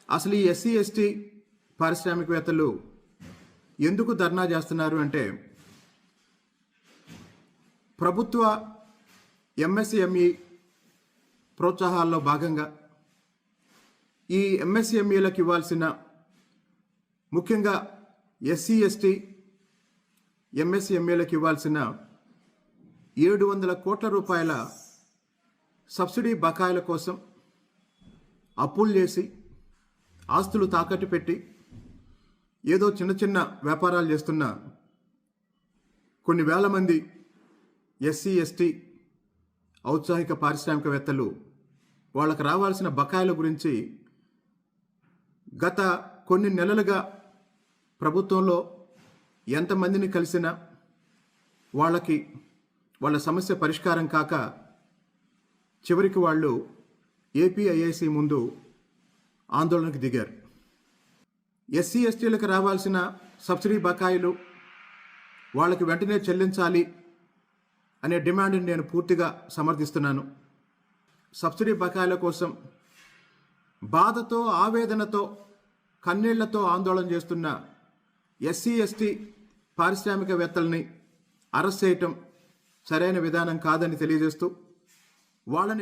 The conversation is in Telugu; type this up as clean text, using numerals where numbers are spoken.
అసలు ఈ ఎస్సీ ఎస్టీ పారిశ్రామికవేత్తలు ఎందుకు ధర్నా చేస్తున్నారు అంటే, ప్రభుత్వ ఎంఎస్ఎంఈ ప్రోత్సాహాల్లో భాగంగా ఈ ఎంఎస్ఎంఈలకు ఇవ్వాల్సిన, ముఖ్యంగా ఎస్సీ ఎస్టీ ఎంఎస్ఎంఈలకు ఇవ్వాల్సిన 700 కోట్ల రూపాయల సబ్సిడీ బకాయిల కోసం అప్పులు చేసి, ఆస్తులు తాకట్టు పెట్టి ఏదో చిన్న చిన్న వ్యాపారాలు చేస్తున్న కొన్ని వేల మంది ఎస్సీ ఎస్టీ ఔత్సాహిక పారిశ్రామికవేత్తలు వాళ్ళకు రావాల్సిన బకాయిల గురించి గత కొన్ని నెలలుగా ప్రభుత్వంలో ఎంతమందిని కలిసినా వాళ్ళ సమస్య పరిష్కారం కాక చివరికి వాళ్ళు ఏపీఐఐసి ముందు ఆందోళనకు దిగారు. ఎస్సీ ఎస్టీలకు రావాల్సిన సబ్సిడీ బకాయిలు వాళ్ళకి వెంటనే చెల్లించాలి అనే డిమాండ్ని నేను పూర్తిగా సమర్థిస్తున్నాను. సబ్సిడీ బకాయిల కోసం బాధతో, ఆవేదనతో, కన్నీళ్లతో ఆందోళన చేస్తున్న ఎస్సీ ఎస్టీ పారిశ్రామికవేత్తల్ని అరెస్ట్ చేయటం సరైన విధానం కాదని తెలియజేస్తూ వాళ్ళని